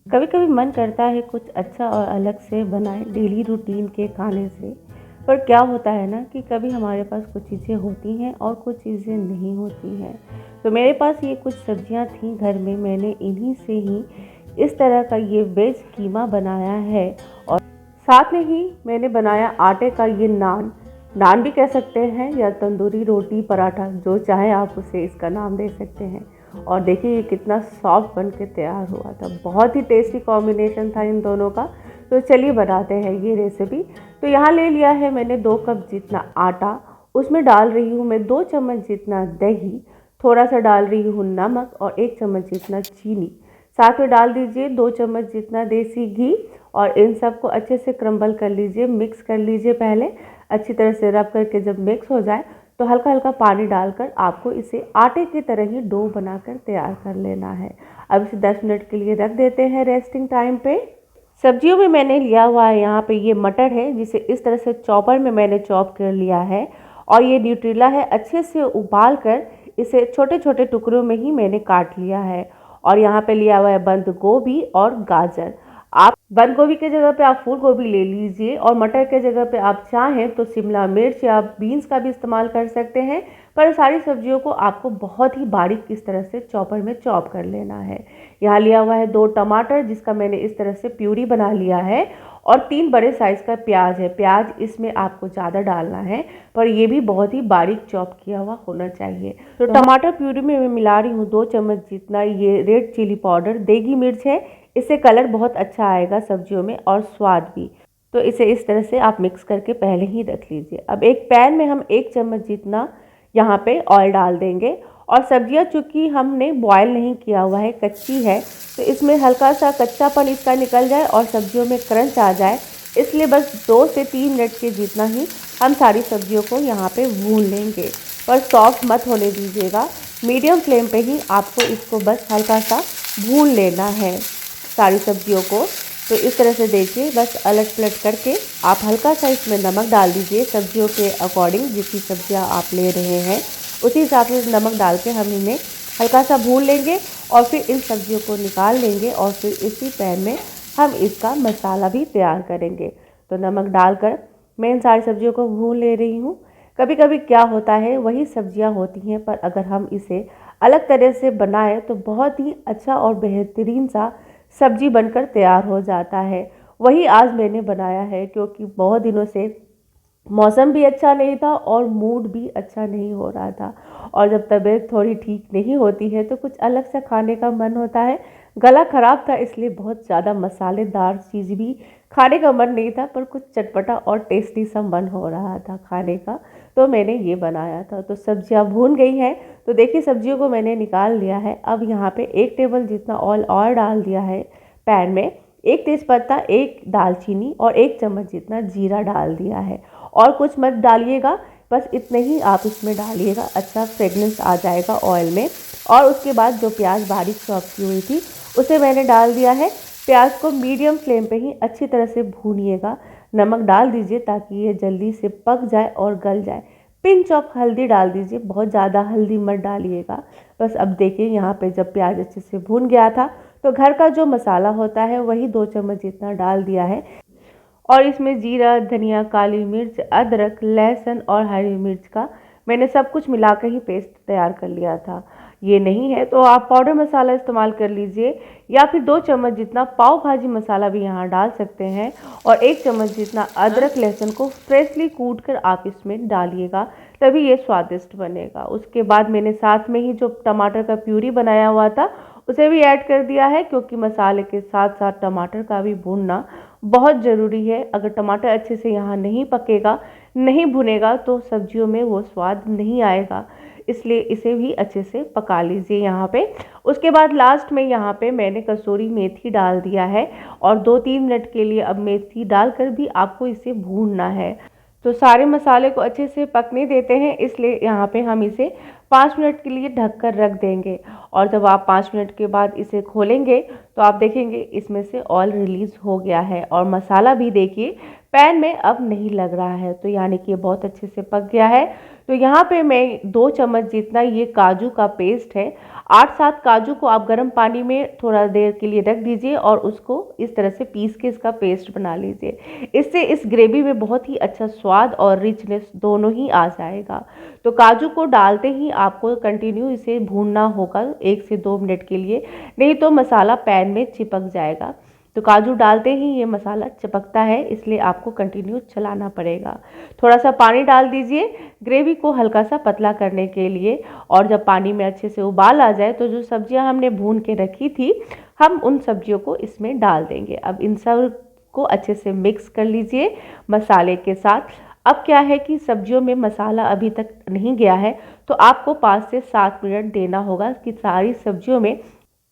कभी कभी मन करता है कुछ अच्छा और अलग से बनाएं डेली रूटीन के खाने से। पर क्या होता है ना कि कभी हमारे पास कुछ चीज़ें होती हैं और कुछ चीज़ें नहीं होती हैं। तो मेरे पास ये कुछ सब्जियां थी घर में, मैंने इन्हीं से ही इस तरह का ये वेज कीमा बनाया है। और साथ में ही मैंने बनाया आटे का ये नान, नान भी कह सकते हैं या तंदूरी रोटी पराठा, जो चाहे आप उसे इसका नाम दे सकते हैं। और देखिए ये कितना सॉफ्ट बन के तैयार हुआ था, बहुत ही टेस्टी कॉम्बिनेशन था इन दोनों का। तो चलिए बनाते हैं ये रेसिपी। तो यहाँ ले लिया है मैंने 2 कप जितना आटा, उसमें डाल रही हूँ मैं 2 चम्मच जितना दही, थोड़ा सा डाल रही हूँ नमक और 1 चम्मच जितना चीनी। साथ में डाल दीजिए 2 चम्मच जितना देसी घी और इन सबको अच्छे से क्रम्बल कर लीजिए, मिक्स कर लीजिए। पहले अच्छी तरह से रब करके जब मिक्स हो जाए तो हल्का हल्का पानी डालकर आपको इसे आटे की तरह ही डो बनाकर तैयार कर लेना है। अब इसे 10 मिनट के लिए रख देते हैं रेस्टिंग टाइम पे। सब्जियों में मैंने लिया हुआ है यहाँ पे ये मटर है, जिसे इस तरह से चॉपर में मैंने चॉप कर लिया है। और ये न्यूट्रेला है, अच्छे से उबाल कर इसे छोटे छोटे टुकड़ों में ही मैंने काट लिया है। और यहाँ पे लिया हुआ है बंद गोभी और गाजर। आप बंद गोभी के जगह पे आप फूल गोभी ले लीजिए और मटर के जगह पे आप चाहें तो शिमला मिर्च या बीन्स का भी इस्तेमाल कर सकते हैं। पर सारी सब्जियों को आपको बहुत ही बारीक इस तरह से चॉपर में चॉप कर लेना है। यहाँ लिया हुआ है 2 टमाटर, जिसका मैंने इस तरह से प्यूरी बना लिया है। और 3 बड़े साइज़ का प्याज है। प्याज इसमें आपको ज़्यादा डालना है, पर ये भी बहुत ही बारीक चॉप किया हुआ होना चाहिए। तो टमाटर प्यूरी में मैं मिला रही हूँ 2 चम्मच जितना ये रेड चिली पाउडर, देगी मिर्च है। इससे कलर बहुत अच्छा आएगा सब्जियों में और स्वाद भी। तो इसे इस तरह से आप मिक्स करके पहले ही रख लीजिए। अब एक पैन में हम 1 चम्मच जितना यहाँ पे ऑयल डाल देंगे। और सब्जियाँ चूँकि हमने बॉयल नहीं किया हुआ है, कच्ची है, तो इसमें हल्का सा कच्चापन इसका निकल जाए और सब्जियों में क्रंच आ जाए, इसलिए बस 2 से 3 मिनट के जितना ही हम सारी सब्जियों को यहाँ पे भून लेंगे। पर सॉफ्ट मत होने दीजिएगा, मीडियम फ्लेम पे ही आपको इसको बस हल्का सा भून लेना है सारी सब्जियों को। तो इस तरह से देखिए, बस अलट पलट करके आप हल्का सा इसमें नमक डाल दीजिए सब्जियों के अकॉर्डिंग, जितनी सब्जियां आप ले रहे हैं उसी हिसाब से नमक डाल के हम इन्हें हल्का सा भून लेंगे। और फिर इन सब्जियों को निकाल लेंगे और फिर इसी पैन में हम इसका मसाला भी तैयार करेंगे। तो नमक डालकर मैं इन सारी सब्जियों को भून ले रही हूँ। कभी कभी क्या होता है, वही सब्जियां होती हैं, पर अगर हम इसे अलग तरह से बनाएं तो बहुत ही अच्छा और बेहतरीन सा सब्जी बनकर तैयार हो जाता है। वही आज मैंने बनाया है, क्योंकि बहुत दिनों से मौसम भी अच्छा नहीं था और मूड भी अच्छा नहीं हो रहा था। और जब तबीयत थोड़ी ठीक नहीं होती है तो कुछ अलग सा खाने का मन होता है। गला खराब था, इसलिए बहुत ज़्यादा मसालेदार चीज़ भी खाने का मन नहीं था, पर कुछ चटपटा और टेस्टी सा मन हो रहा था खाने का, तो मैंने ये बनाया था। तो सब्जियां भून गई हैं, तो देखिए सब्जियों को मैंने निकाल लिया है। अब यहाँ पे 1 टेबल जितना ऑयल और डाल दिया है पैन में, 1 तेज़पत्ता, 1 दालचीनी और 1 चम्मच जितना जीरा डाल दिया है। और कुछ मत डालिएगा, बस इतने ही आप इसमें डालिएगा, अच्छा फ्रेगनेंस आ जाएगा ऑयल में। और उसके बाद जो प्याज बारीक चॉप की हुई थी उसे मैंने डाल दिया है। प्याज को मीडियम फ्लेम पे ही अच्छी तरह से भूनिएगा। नमक डाल दीजिए ताकि ये जल्दी से पक जाए और गल जाए। पिंच ऑफ हल्दी डाल दीजिए, बहुत ज़्यादा हल्दी मत डालिएगा। बस अब देखिए यहाँ पे जब प्याज अच्छे से भून गया था तो घर का जो मसाला होता है वही 2 चम्मच जितना डाल दिया है। और इसमें जीरा, धनिया, काली मिर्च, अदरक, लहसुन और हरी मिर्च का मैंने सब कुछ मिलाकर ही पेस्ट तैयार कर लिया था। ये नहीं है तो आप पाउडर मसाला इस्तेमाल कर लीजिए, या फिर 2 चम्मच जितना पाव भाजी मसाला भी यहाँ डाल सकते हैं। और 1 चम्मच जितना अदरक लहसुन को फ्रेशली कूट कर आप इसमें डालिएगा, तभी ये स्वादिष्ट बनेगा। उसके बाद मैंने साथ में ही जो टमाटर का प्यूरी बनाया हुआ था उसे भी ऐड कर दिया है, क्योंकि मसाले के साथ साथ टमाटर का भी भूनना बहुत ज़रूरी है। अगर टमाटर अच्छे से यहाँ नहीं पकेगा, नहीं भुनेगा, तो सब्जियों में वो स्वाद नहीं आएगा, इसलिए इसे भी अच्छे से पका लीजिए यहाँ पे। उसके बाद लास्ट में यहाँ पे मैंने कसूरी मेथी डाल दिया है और 2-3 मिनट के लिए अब मेथी डालकर भी आपको इसे भूनना है। तो सारे मसाले को अच्छे से पकने देते हैं, इसलिए यहाँ पे हम इसे 5 मिनट के लिए ढककर रख देंगे। और जब आप 5 मिनट के बाद इसे खोलेंगे तो आप देखेंगे इसमें से ऑयल रिलीज़ हो गया है और मसाला भी देखिए पैन में अब नहीं लग रहा है, तो यानी कि ये बहुत अच्छे से पक गया है। तो यहाँ पे मैं 2 चम्मच जितना ये काजू का पेस्ट है, 8-7 काजू को आप गर्म पानी में थोड़ा देर के लिए रख दीजिए और उसको इस तरह से पीस के इसका पेस्ट बना लीजिए। इससे इस ग्रेवी में बहुत ही अच्छा स्वाद और रिचनेस दोनों ही आ जाएगा। तो काजू को डालते ही आपको कंटिन्यू इसे भूनना होगा 1 से 2 मिनट के लिए, नहीं तो मसाला पैन में चिपक जाएगा। तो काजू डालते ही ये मसाला चिपकता है, इसलिए आपको कंटिन्यू चलाना पड़ेगा। थोड़ा सा पानी डाल दीजिए ग्रेवी को हल्का सा पतला करने के लिए, और जब पानी में अच्छे से उबाल आ जाए तो जो सब्जियां हमने भून के रखी थी, हम उन सब्जियों को इसमें डाल देंगे। अब इन सब को अच्छे से मिक्स कर लीजिए मसाले के साथ। अब क्या है कि सब्जियों में मसाला अभी तक नहीं गया है, तो आपको 5 से 7 मिनट देना होगा कि सारी सब्जियों में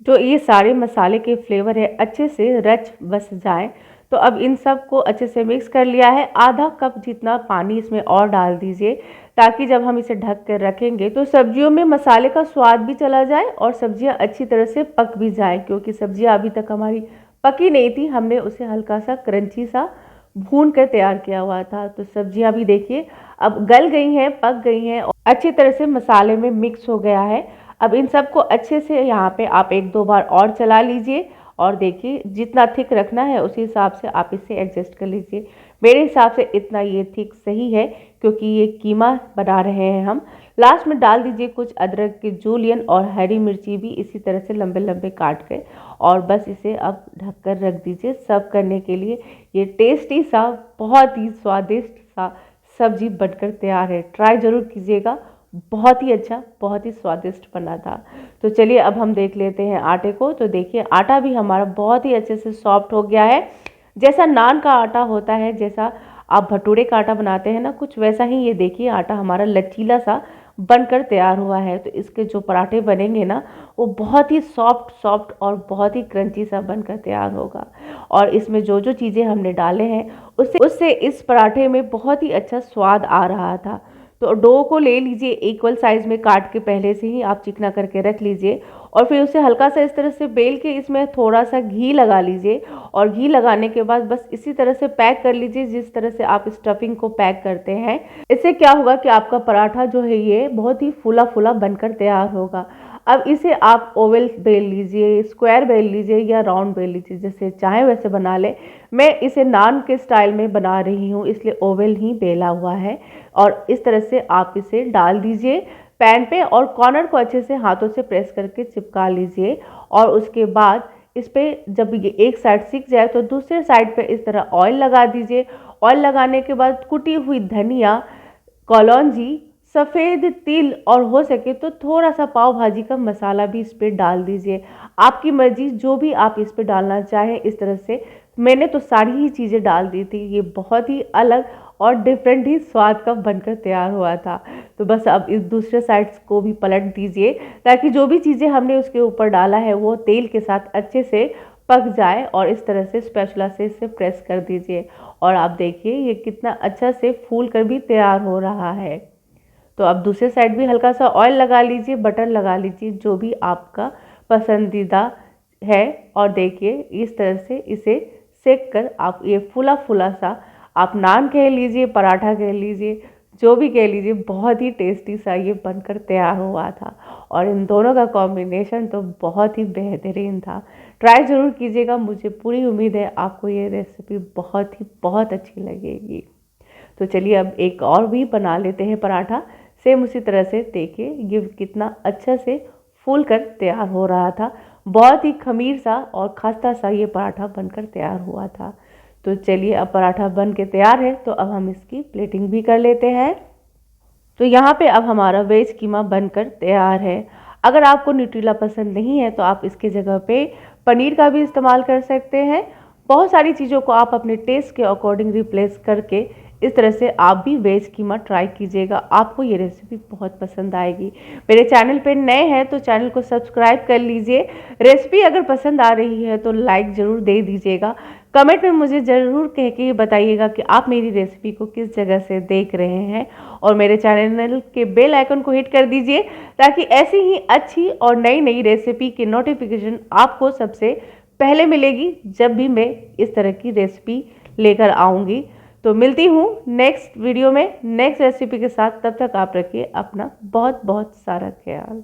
जो ये सारे मसाले के फ्लेवर है अच्छे से रच बस जाए। तो अब इन सब को अच्छे से मिक्स कर लिया है। आधा कप जितना पानी इसमें और डाल दीजिए, ताकि जब हम इसे ढक कर रखेंगे तो सब्जियों में मसाले का स्वाद भी चला जाए और सब्जियां अच्छी तरह से पक भी जाए, क्योंकि सब्जियां अभी तक हमारी पकी नहीं थी, हमने उसे हल्का सा क्रंची सा भून कर तैयार किया हुआ था। तो सब्जियां भी देखिए अब गल गई हैं, पक गई हैं और अच्छी तरह से मसाले में मिक्स हो गया है। अब इन सबको अच्छे से यहाँ पे आप 1-2 बार और चला लीजिए, और देखिए जितना थिक रखना है उसी हिसाब से आप इसे एडजस्ट कर लीजिए। मेरे हिसाब से इतना ये थिक सही है, क्योंकि ये कीमा बना रहे हैं हम। लास्ट में डाल दीजिए कुछ अदरक के जूलियन और हरी मिर्ची भी इसी तरह से लंबे लंबे काट के, और बस इसे अब ढक कर रख दीजिए सर्व करने के लिए। ये टेस्टी सा बहुत ही स्वादिष्ट सा सब्जी बनकर तैयार है। ट्राई ज़रूर कीजिएगा, बहुत ही अच्छा, बहुत ही स्वादिष्ट बना था। तो चलिए अब हम देख लेते हैं आटे को। तो देखिए आटा भी हमारा बहुत ही अच्छे से सॉफ्ट हो गया है। जैसा नान का आटा होता है, जैसा आप भटूरे का आटा बनाते हैं ना, कुछ वैसा ही ये देखिए आटा हमारा लचीला सा बनकर तैयार हुआ है। तो इसके जो पराठे बनेंगे ना, वो बहुत ही सॉफ्ट सॉफ्ट और बहुत ही क्रंची सा बनकर तैयार होगा। और इसमें जो जो चीज़ें हमने डाले हैं उससे उससे इस पराठे में बहुत ही अच्छा स्वाद आ रहा था। तो डो को ले लीजिए, इक्वल साइज़ में काट के पहले से ही आप चिकना करके रख लीजिए, और फिर उसे हल्का सा इस तरह से बेल के इसमें थोड़ा सा घी लगा लीजिए, और घी लगाने के बाद बस इसी तरह से पैक कर लीजिए जिस तरह से आप स्टफिंग को पैक करते हैं। इससे क्या होगा कि आपका पराठा जो है ये बहुत ही फूला फूला बनकर तैयार होगा। अब इसे आप ओवल बेल लीजिए, स्क्वायर बेल लीजिए या राउंड बेल लीजिए, जैसे चाहे वैसे बना ले। मैं इसे नान के स्टाइल में बना रही हूँ, इसलिए ओवल ही बेला हुआ है। और इस तरह से आप इसे डाल दीजिए पैन पे, और कॉर्नर को अच्छे से हाथों से प्रेस करके चिपका लीजिए। और उसके बाद इस पर जब ये एक साइड सिक जाए तो दूसरे साइड पे इस तरह ऑयल लगा दीजिए। ऑयल लगाने के बाद कुटी हुई धनिया, कलौंजी, सफ़ेद तिल और हो सके तो थोड़ा सा पाव भाजी का मसाला भी इस पर डाल दीजिए। आपकी मर्जी, जो भी आप इस पर डालना चाहें इस तरह से। मैंने तो सारी ही चीज़ें डाल दी थी। ये बहुत ही अलग और डिफरेंट ही स्वाद का बनकर तैयार हुआ था। तो बस अब इस दूसरे साइड्स को भी पलट दीजिए, ताकि जो भी चीज़ें हमने उसके ऊपर डाला है वो तेल के साथ अच्छे से पक जाए। और इस तरह से स्पैचुला से इसे प्रेस कर दीजिए, और आप देखिए ये कितना अच्छा से फूल कर भी तैयार हो रहा है। तो अब दूसरे साइड भी हल्का सा ऑयल लगा लीजिए, बटर लगा लीजिए, जो भी आपका पसंदीदा है। और देखिए इस तरह से इसे सेक कर आप ये फूला फूला सा, आप नान कह लीजिए, पराठा कह लीजिए, जो भी कह लीजिए, बहुत ही टेस्टी सा ये बनकर तैयार हुआ था। और इन दोनों का कॉम्बिनेशन तो बहुत ही बेहतरीन था। ट्राई ज़रूर कीजिएगा, मुझे पूरी उम्मीद है आपको ये रेसिपी बहुत अच्छी लगेगी। तो चलिए अब एक और भी बना लेते हैं पराठा। सेम उसी तरह से देखिए ये कितना अच्छा से फूल कर तैयार हो रहा था। बहुत ही खमीर सा और खस्ता सा ये पराठा बनकर तैयार हुआ था। तो चलिए अब पराठा बन के तैयार है, तो अब हम इसकी प्लेटिंग भी कर लेते हैं। तो यहाँ पे अब हमारा वेज कीमा बनकर तैयार है। अगर आपको न्यूट्रेला पसंद नहीं है तो आप इसके जगह पे पनीर का भी इस्तेमाल कर सकते हैं। बहुत सारी चीज़ों को आप अपने टेस्ट के अकॉर्डिंग रिप्लेस करके इस तरह से आप भी वेज कीमा ट्राई कीजिएगा, आपको ये रेसिपी बहुत पसंद आएगी। मेरे चैनल पे नए हैं तो चैनल को सब्सक्राइब कर लीजिए। रेसिपी अगर पसंद आ रही है तो लाइक ज़रूर दे दीजिएगा। कमेंट में मुझे ज़रूर कह के बताइएगा कि आप मेरी रेसिपी को किस जगह से देख रहे हैं, और मेरे चैनल के बेल आइकन को हिट कर दीजिए, ताकि ऐसी ही अच्छी और नई नई रेसिपी की नोटिफिकेशन आपको सबसे पहले मिलेगी जब भी मैं इस तरह की रेसिपी लेकर आऊँगी। तो मिलती हूँ नेक्स्ट वीडियो में नेक्स्ट रेसिपी के साथ। तब तक आप रखिए अपना बहुत बहुत सारा ख्याल।